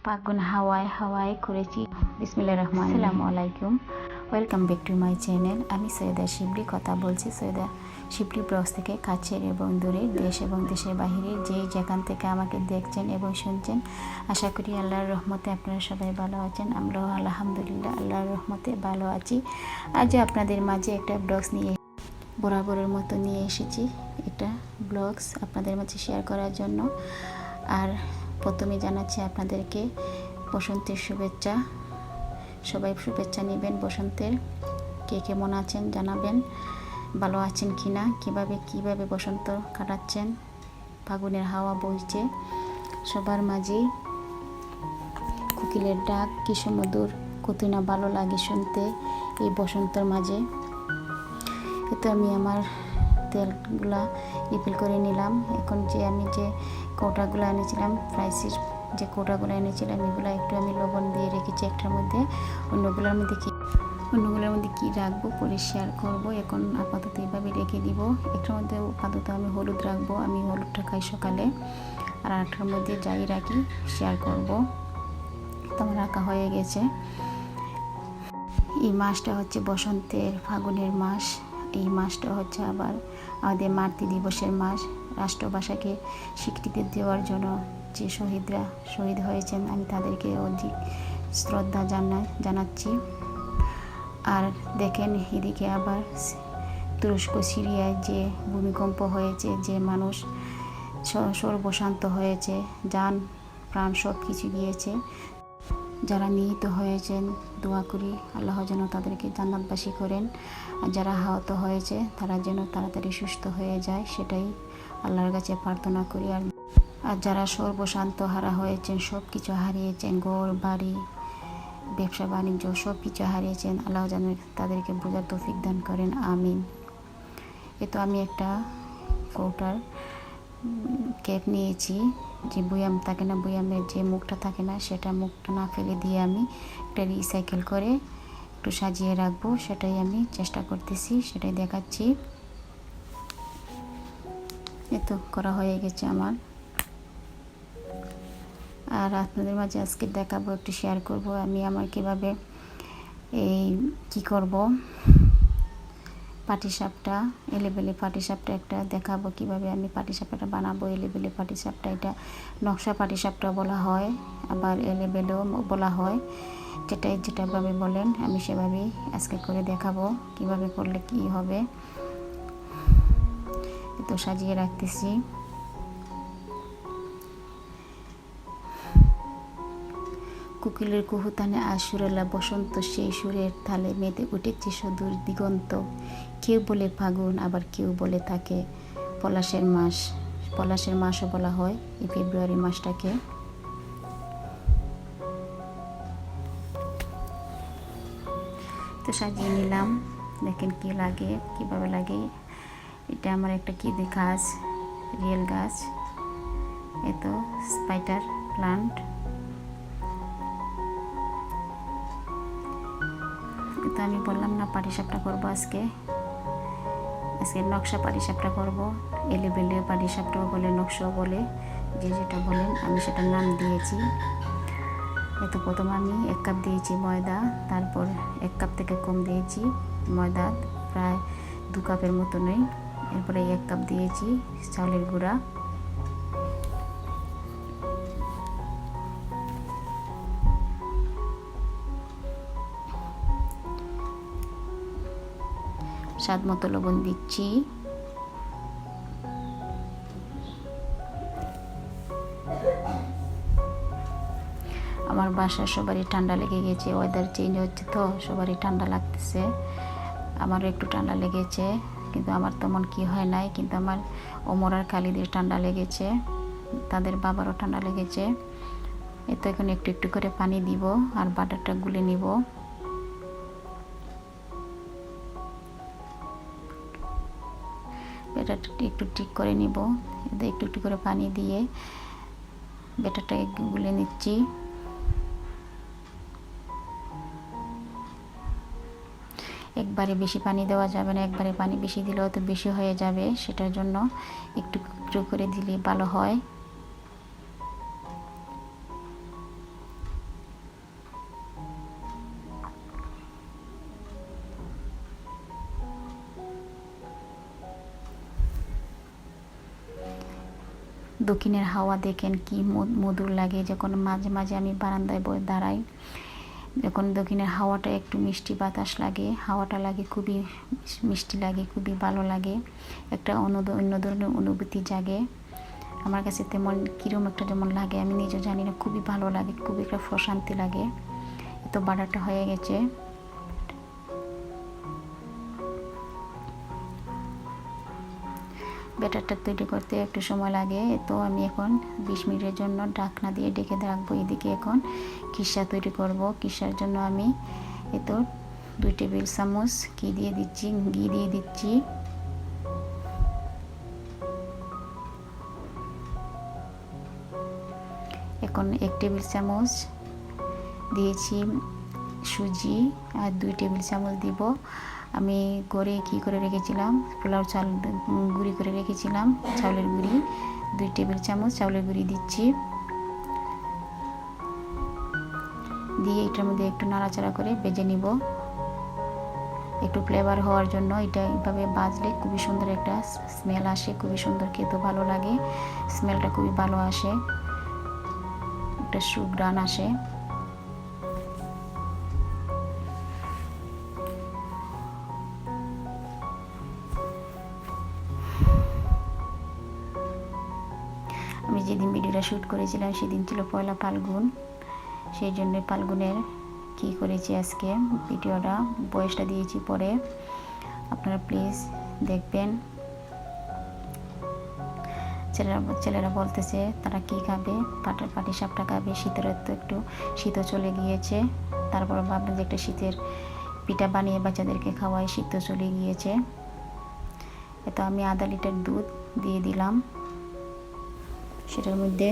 ফাগুন হাওয়ায় হাওয়ায় করেছি। বিসমিল্লাহির রহমানির রহিম। আসসালামু আলাইকুম, welcome back to my channel. আমি সৈয়দা শিবলি কথা বলছি, সৈয়দা শিবলি ব্লগস থেকে। কাছের এবং দূরে, দেশ এবং দেশের বাহিরে যে যেখান থেকে আমাকে দেখছেন এবং শুনছেন, আশা করি আল্লাহর রহমতে আপনারা সবাই ভালো আছেন। আমরাও আলহামদুলিল্লাহ আল্লাহর রহমতে ভালো আছি। আজ আপনাদের মাঝে একটা ব্লগস নিয়ে বরাবরের মতো নিয়ে এসেছি, একটা ব্লগস আপনাদের মাঝে শেয়ার করার জন্য। আর প্রথমে জানাচ্ছি আপনাদেরকে বসন্তের শুভেচ্ছা। সবাই শুভেচ্ছা নেবেন বসন্তের। কে কেমন আছেন জানাবেন, ভালো আছেন কি না, কীভাবে বসন্ত কাটাচ্ছেন। ফাগুনের হাওয়া বইছে সবার মাঝেই, কোকিলের ডাক কি সুমধুর, কত না ভালো লাগে শুনতে এই বসন্তের মাঝে। এতে আমি আমার তেলগুলা রিফিল করে নিলাম। এখন আমি যে কৌটাগুলো এনেছিলাম, ফ্রাইসের যে কৌটাগুলো এনেছিলাম, এগুলো একটু আমি লবণ দিয়ে রেখেছি একটার মধ্যে। অন্যগুলোর মধ্যে কি রাখবো পরে শেয়ার করব। এখন আপাতত এইভাবে রেখে দিব। একটার মধ্যে আপাতত আমি হলুদ রাখবো, আমি হলুদটা খাই সকালে। আর একটার মধ্যে যাই রাখি শেয়ার করব। তো আমার রাখা হয়ে গেছে। এই মাসটা হচ্ছে বসন্তের ফাগুনের মাস। এই মাসটা হচ্ছে আবার আমাদের মাতৃ দিবসের মাস। রাষ্ট্রভাষাকে স্বীকৃতি দেওয়ার জন্য যে শহীদরা শহীদ হয়েছেন, আমি তাদেরকে অধিক শ্রদ্ধা জানাচ্ছি। আর দেখেন এদিকে আবার তুরস্ক সিরিয়ায় যে ভূমিকম্প হয়েছে, যে মানুষ সর্বশান্ত হয়েছে, যান প্রাণ সব কিছু গিয়েছে। যারা নিহত হয়েছেন দোয়া করি আল্লাহ যেন তাদেরকে জান্নাতবাসী করেন। আর যারা আহত হয়েছে তারা যেন তাড়াতাড়ি সুস্থ হয়ে যায়, সেটাই আল্লাহর কাছে প্রার্থনা করি। আর যারা সর্বশান্ত হারা হয়েছেন, সব কিছু হারিয়েছেন, ঘর বাড়ি ব্যবসা বাণিজ্য সব কিছু হারিয়েছেন, আল্লাহ যেন তাদেরকে বোঝার তৌফিক দান করেন, আমিন। তো আমি একটা কৌটার ক্যাপ নিয়েছি, যে বয়াম থাকে না, বয়ামের যে মুখটা থাকে না, সেটা মুখটা না ফেলে দিয়ে আমি একটা রিসাইকেল করে একটু সাজিয়ে রাখবো। সেটাই আমি চেষ্টা করতেছি, সেটাই দেখাচ্ছি। এতো করা হয়ে গেছে আমার। আর আপনাদের মাঝে আজকে দেখাবো, একটু শেয়ার করব আমি আমার কিভাবে কি করব। পাটিসাপটা, এলেবেলে পাটিসাপটা একটা দেখাবো, কিভাবে আমি পাটিসাপটাটা বানাবো। এলেবেলে পাটিসাপটা, এটা নকশা পাটিসাপটা বলা হয়, আবার এলেবেলেও বলা হয়। যেটাভাবে বলেন আমি সেভাবেই আজকে করে দেখাবো, কিভাবে করলে কি হবে। তো সাজিয়ে রাখতেছি। কোকিলের কুহুতানে আজ সুরেলা বসন্ত, সেই সুরের তালে মেতে উঠেছে সুদূর দিগন্ত। কেউ বলে ফাগুন, আবার কেউ বলে থাকে পলাশের মাস। পলাশের মাসও বলা হয় এই ফেব্রুয়ারি মাসটাকে। তো সাজিয়ে নিলাম, দেখেন কি লাগে, কিভাবে লাগে। এটা আমার একটা কি গাছ, রিয়েল গাছ, এত স্পাইডার প্লান্ট। তো আমি বললাম না পাটিসাপটা করবো আজকে নকশা পাটিসাপটা করবো। এলেবেলে পাটিসাপটাও বলে, নকশাও বলে, যে যেটা বলেন আমি সেটার নাম দিয়েছি। এত প্রথম আমি 1 কাপ দিয়েছি ময়দা, তারপর 1 কাপ থেকে কম দিয়েছি ময়দা, প্রায় 2 কাপের মতনই। এরপরে 1 কাপ দিয়েছি চাউলের গুঁড়া। স্বাদ মতো লবণ দিচ্ছি। আমার বাসায় সবারই ঠান্ডা লেগে গেছে, ওয়েদার চেঞ্জ হচ্ছে তো সবারই ঠান্ডা লাগতেছে। আমারও একটু ঠান্ডা লেগেছে, কিন্তু আমার তেমন কি হয় নাই। কিন্তু আমার ওমর আর খালিদের ঠান্ডা লেগেছে, তাদের বাবারও ঠান্ডা লেগেছে। তো এখন একটু একটু করে পানি দিব আর বাটারটা গুলে নিব। ব্যাটারটা একটু ঠিক করে নিব। একটু একটু করে পানি দিয়ে ব্যাটারটা গুলে নিচ্ছি। একবারে বেশি পানি দেওয়া যাবে না, একবারে পানি বেশি দিলেও তো বেশি হয়ে যাবে, সেটার জন্য একটু একটু করে দিলে ভালো হয়। দক্ষিণের হাওয়া দেখেন কি মধুর লাগে। যখন মাঝে মাঝে আমি বারান্দায় দাঁড়াই, যখন দক্ষিণের হাওয়াটা একটু মিষ্টি বাতাস লাগে, হাওয়াটা লাগে খুবই মিষ্টি লাগে, খুবই ভালো লাগে, একটা অন্য ধরনের অনুভূতি জাগে আমার কাছে। তেমন কীরকম একটা যেমন লাগে আমি নিজেও জানি না, খুবই ভালো লাগে, খুবই একটা প্রশান্তি লাগে। এত বাটারটা হয়ে গেছে। ব্যাটারটা তৈরি করতে একটু সময় লাগে, তো আমি এখন 20 মিনিটের জন্য ঢাকনা দিয়ে ঢেকে রাখবো। এদিকে এখন খিসা তৈরি করব। খিসার জন্য আমি 2 টেবিল চামচ ঘি দিয়ে দিচ্ছি। এখন 1 টেবিল চামচ দিয়েছি সুজি, আর 2 টেবিল চামচ দিব আমি করে করে রেখেছিলাম পোলাও চাল গুঁড়ি করে রেখেছিলাম, চাউলের গুঁড়ি। 2 টেবিল চামচ চাউলের গুঁড়ি দিচ্ছি, দিয়ে এটার মধ্যে একটু নাড়াচাড়া করে ভেজে নিব একটু ফ্লেভার হওয়ার জন্য। এটা এইভাবে ভাজলে খুবই সুন্দর একটা স্মেল আসে, খুবই সুন্দর, খেতে ভালো লাগে, স্মেলটা খুবই ভালো আসে, একটা সুঘ্রাণ আসে। আমি যেদিন ভিডিওটা শ্যুট করেছিলাম সেদিন ছিল পয়লা ফাল্গুন, সেই জন্য ফাল্গুনের কী করেছি আজকে ভিডিওটা বয়সটা দিয়েছি পরে, আপনারা প্লিজ দেখবেন। ছেলেরা বলতেছে তারা কি খাবে, পাটিসাপটা খাবে। শীতের তো একটু শীতও চলে গিয়েছে, তারপর ভাবলাম যে একটা শীতের পিঠা বানিয়ে বাচ্চাদেরকে খাওয়াই, শীত চলে গিয়েছে। তো আমি আধা লিটার দুধ দিয়ে দিলাম সেটার মধ্যে।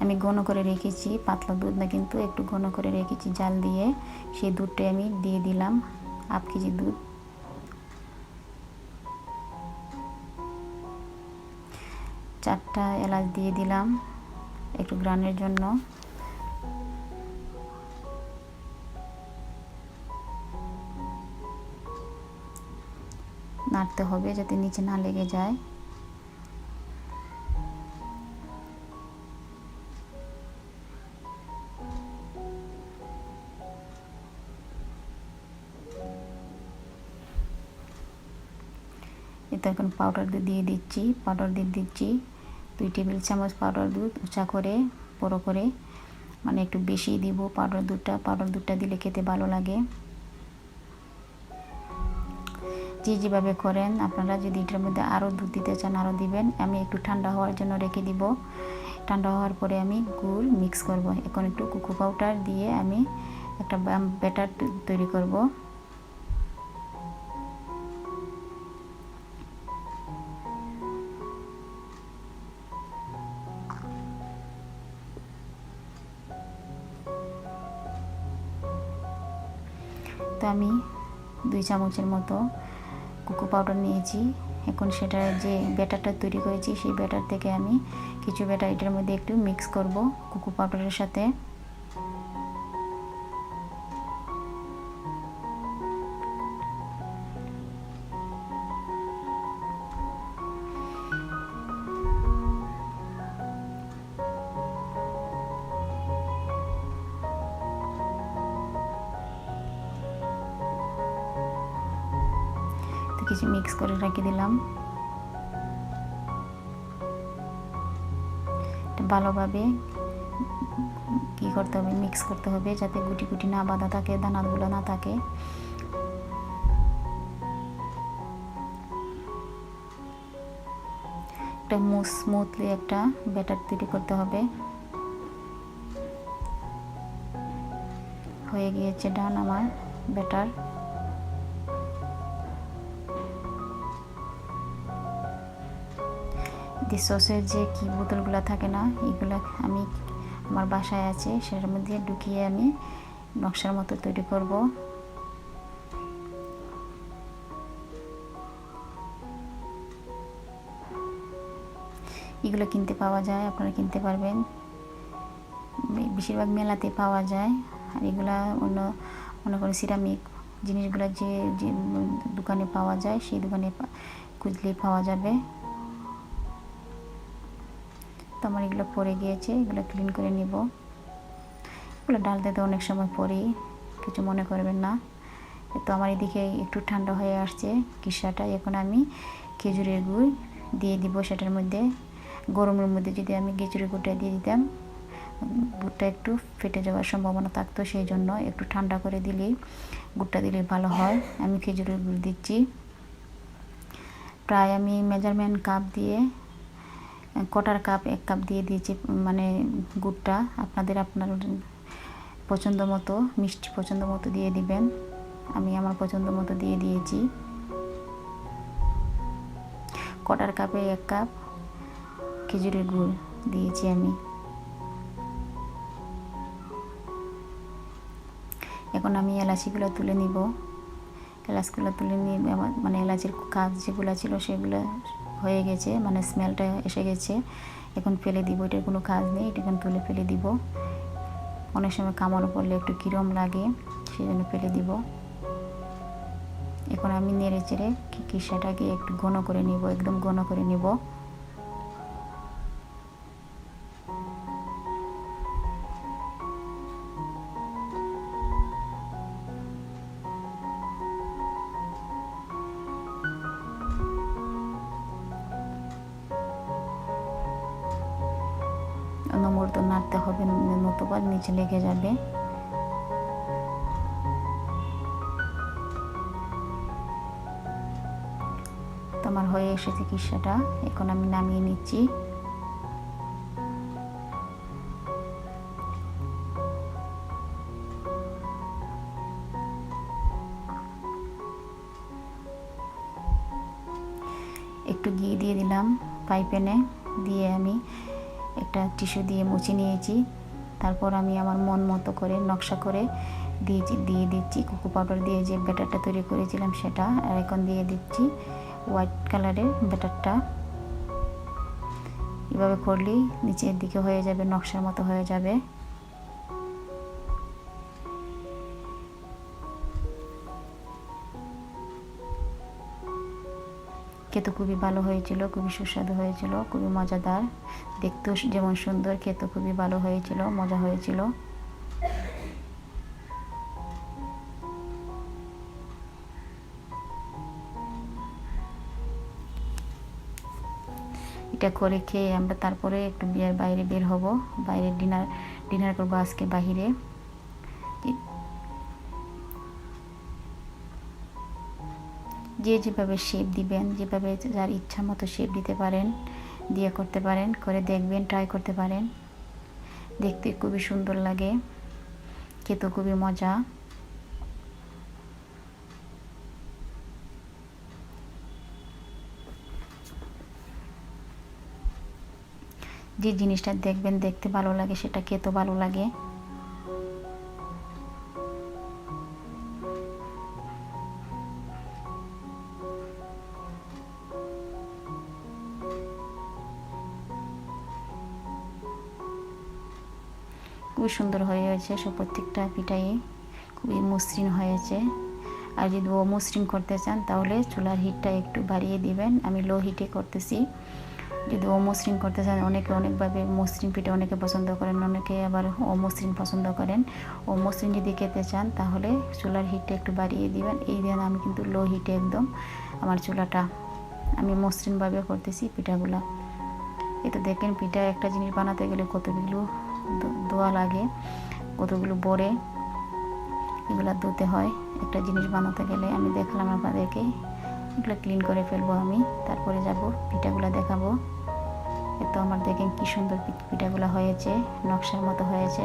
আমি ঘন করে রেখেছি, পাতলা দুধ না কিন্তু, একটু ঘন করে রেখেছি জাল দিয়ে, সেই দুধটাই আমি দিয়ে দিলাম, 1/2 কেজি দুধ। চারটা এলাচ দিয়ে দিলাম একটু ঘ্রাণের জন্য। নাড়তে হবে যাতে নিচে না লেগে যায়। এতে এখন পাউডার দুধ দিয়ে দিচ্ছি, 2 টেবিল চামচ পাউডার দুধ, উঁচা করে বড় করে, মানে একটু বেশি দিব পাউডার দুধটা দিলে খেতে ভালো লাগে। যেভাবে করেন আপনারা, যদি এটার মধ্যে আরও দুধ দিতে চান আরও দিবেন। আমি একটু ঠান্ডা হওয়ার জন্য রেখে দিব, ঠান্ডা হওয়ার পরে আমি গুড় মিক্স করব। এখন একটু কোকো পাউডার দিয়ে আমি একটা ব্যাটার তৈরি করব। তো আমি 2 চামচের মতো কোকো পাউডার নিয়েছি। এখন সেটা যে ব্যাটারটা তৈরি করেছি সেই ব্যাটার থেকে আমি কিছু ব্যাটার এটার মধ্যে একটু মিক্স করব কোকো পাউডারের সাথে। কিছু মিক্স করে রেখে দিলাম। ভালোভাবে কি করতে হবে, মিক্স করতে হবে যাতে গুটি গুটি না বাঁধা থাকে, দানাগুলো না থাকে। একটা স্মুথলি একটা ব্যাটার তৈরি করতে হবে। হয়ে গিয়েছে ডান আমার ব্যাটার। সসের যে কি বোতলগুলো থাকে না, এগুলো আমি আমার বাসায় আছে, সেটার মধ্যে ঢুকিয়ে আমি নকশার মতো তৈরি করব। এগুলো কিনতে পাওয়া যায়, আপনারা কিনতে পারবেন, বেশিরভাগ মেলাতে পাওয়া যায়। আর এগুলা অন্য কোনো সিরামিক জিনিসগুলো যে যে দোকানে পাওয়া যায় সেই দোকানে খুঁজলেই পাওয়া যাবে। তো আমার এগুলো পড়ে গিয়েছে, এগুলো ক্লিন করে নিব। এগুলো ডালতে তো অনেক সময় পরেই, কিছু মনে করবেন না। তো আমার এদিকে একটু ঠান্ডা হয়ে আসছে কিসাটা। এখন আমি খেজুরের গুড় দিয়ে দিব সেটার মধ্যে। গরমের মধ্যে যদি আমি খেজুরের গুড়টা দিয়ে দিতাম, গুড়টা একটু ফেটে যাওয়ার সম্ভাবনা থাকতো, সেই জন্য একটু ঠান্ডা করে দিলেই গুড়টা দিলে ভালো হয়। আমি খেজুরের গুড় দিচ্ছি। প্রায় আমি মেজারমেন্ট কাপ দিয়ে, কোটার কাপ 1 কাপ দিয়ে দিয়েছি মানে গুড়টা। আপনার পছন্দ মতো, মিষ্টি পছন্দ মতো দিয়ে দিবেন। আমি আমার পছন্দ মতো দিয়ে দিয়েছি। কোটার কাপে 1 কাপ খেজুরের গুড় দিয়েছি আমি। এখন আমি এলাচিগুলো তুলে নিব। এলাচগুলো তুলে নিয়ে মানে এলাচির কাজ যেগুলো ছিল সেগুলো হয়ে গেছে, মানে স্মেলটা এসে গেছে। এখন ফেলে দিব, এটার কোনো কাজ নেই, এটা এখন তুলে ফেলে দিব। অনেক সময় কামড় পড়লে একটু কিরম লাগে, সেই জন্য ফেলে দিব। এখন আমি নেড়ে চেড়ে কিসাটাকে একটু ঘন করে নিব, একদম ঘন করে নিব। অনবরত নাড়তে হবে, নতুবা নিচে লেগে যাবে। তো আমার হয়ে এসেছে কিসাটা, এখন আমি নামিয়ে নিচ্ছি। একটু ঘি দিয়ে দিলাম ফ্রাই প্যানে, দিয়ে আমি একটা টিস্যু দিয়ে মুছে নিয়েছি। তারপর আমি আমার মন মতো করে নকশা করে দিয়ে দিচ্ছি কোকো পাউডার দিয়ে যে ব্যাটারটা তৈরি করেছিলাম সেটা। আর এখন দিয়ে দিচ্ছি হোয়াইট কালারের ব্যাটারটা। এভাবে করলেই নিচের দিকে হয়ে যাবে, নকশার মতো হয়ে যাবে। খেতে খুবই ভালো হয়েছিল, খুবই সুস্বাদু হয়েছিল, খুবই মজাদার। দেখতেও যেমন সুন্দর, খেতে খুবই ভালো হয়েছিল, মজা হয়েছিল। এটা করে খেয়ে আমরা তারপরে একটু বিয়ের বাইরে বের হব, বাইরে ডিনার করবো আজকে বাহিরে। যে যেভাবে শেপ দিবেন, যেভাবে যার ইচ্ছা মতো শেপ দিতে পারেন, দিয়ে করতে পারেন, করে দেখবেন, ট্রাই করতে পারেন। দেখতে খুবই সুন্দর লাগে, খেতে খুবই মজা। যে জিনিসটা দেখবেন দেখতে ভালো লাগে, সেটা খেতে ভালো লাগে। খুবই সুন্দর হয়েছে সব, প্রত্যেকটা পিঠাই খুবই মসৃণ হয়েছে। আর যদি মসৃণ করতে চান তাহলে চুলার হিটটা একটু বাড়িয়ে দিবেন। আমি লো হিটে করতেছি। যদি অমসৃণ করতে চান, অনেকভাবে মসৃণ পিঠা অনেকে পছন্দ করেন, অনেকে আবার অমসৃণ পছন্দ করেন। অমসৃণ যদি খেতে চান তাহলে চুলার হিটটা একটু বাড়িয়ে দিবেন। এই দিন আমি কিন্তু লো হিটে একদম আমার চুলাটা, আমি মসৃণভাবে করতেছি পিঠাগুলা। এই তো দেখেন, পিঠা একটা জিনিস বানাতে গেলে কতগুলো দোয়া লাগে, কতগুলো বড়ে এগুলো ধুতে হয় একটা জিনিস বানাতে গেলে। আমি দেখালাম আপনাদেরকে, এগুলো ক্লিন করে ফেলবো আমি, তারপরে যাব পিঠাগুলো দেখাবো। তো আমার দেখেন কি সুন্দর পিঠাগুলো হয়েছে, নকশার মতো হয়েছে।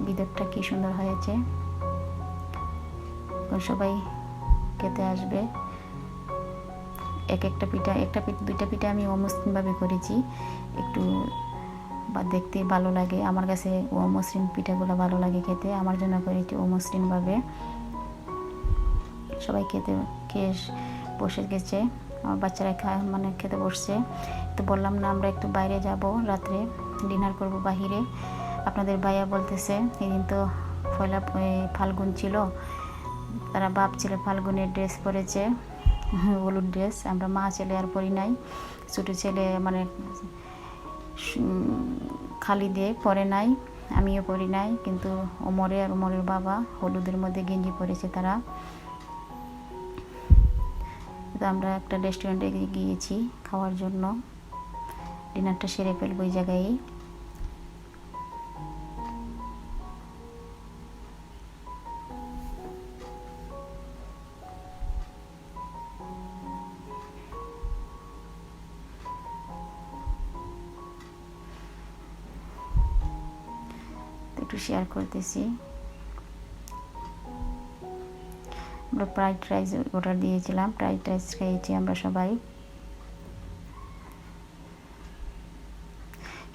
ভিতরটা কি সুন্দর হয়েছে। সবাই খেতে আসবে। একটা পিঠা, দুইটা পিঠা আমি অমসৃণভাবে করেছি, একটু বা দেখতে ভালো লাগে। আমার কাছে অমসৃণ পিঠাগুলো ভালো লাগে খেতে, আমার জন্য করেছি অমসৃণভাবে। সবাই খেয়ে বসে গেছে, আমার বাচ্চারা খেতে বসছে। তো বললাম না আমরা একটু বাইরে যাব, রাত্রে ডিনার করব বাহিরে। আপনাদের ভাইয়া বলতেছে এদিন তো পয়লা ফাল্গুন ছিল, তারা বাপ ছেলে ফাল্গুনের ড্রেস পরেছে, হলুদ ড্রেস। আমরা মা ছেলে আর পরি নাই, ছোটো ছেলে মানে খালি দিয়ে পরে নাই, আমিও পরি নাই, কিন্তু ওমরে আর ওমরের বাবা হলুদের মধ্যে গেঞ্জি পরেছে তারা। তো আমরা একটা রেস্টুরেন্টে গিয়েছি খাওয়ার জন্য, ডিনারটা সেরে ফেলবো ওই জায়গায়। একটু শেয়ার করতেছি। আমরা ফ্রাইড রাইস অর্ডার দিয়েছিলাম, ফ্রাইড রাইস খেয়েছি আমরা সবাই।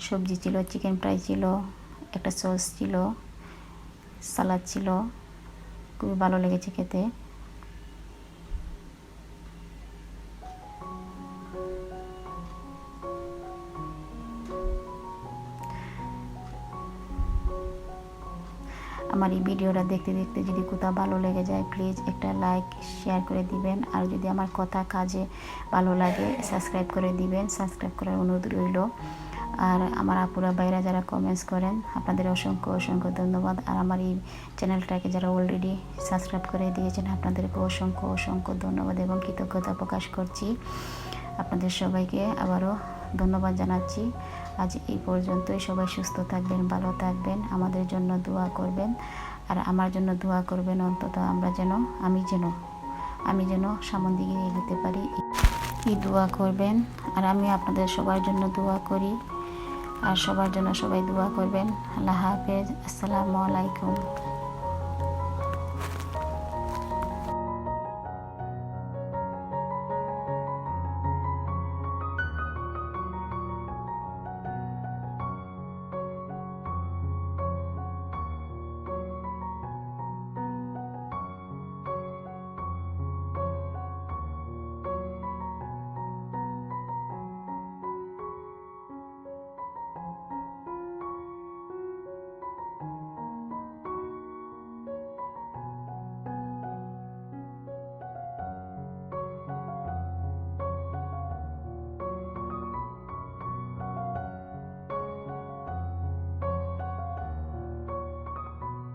সবজি ছিল, চিকেন ফ্রাই ছিল, একটা সস ছিল, সালাদ ছিল, খুবই ভালো লেগেছে খেতে। আমার এই ভিডিওটা দেখতে দেখতে যদি কোথাও ভালো লেগে যায় প্লিজ একটা লাইক শেয়ার করে দিবেন, আর যদি আমার কথা কাজে ভালো লাগে সাবস্ক্রাইব করে দিবেন, সাবস্ক্রাইব করার অনুরোধ রইল। আর আমার আপুরা ভাইরা যারা কমেন্টস করেন আপনাদের অসংখ্য অসংখ্য ধন্যবাদ। আর আমার এই চ্যানেলটাকে যারা অলরেডি সাবস্ক্রাইব করে দিয়েছেন আপনাদেরকে অসংখ্য অসংখ্য ধন্যবাদ এবং কৃতজ্ঞতা প্রকাশ করছি। আপনাদের সবাইকে আবারও ধন্যবাদ জানাচ্ছি। আজ এই পর্যন্তই। সবাই সুস্থ থাকবেন, ভালো থাকবেন, আমাদের জন্য দোয়া করবেন, আর আমার জন্য দোয়া করবেন। অন্তত আমি যেন সামন দিকে এগোতে পারি এই দোয়া করবেন। আর আমি আপনাদের সবার জন্য দোয়া করি, আর সবার জন্য সবাই দোয়া করবেন। আল্লাহ হাফেজ, আসসালামু আলাইকুম।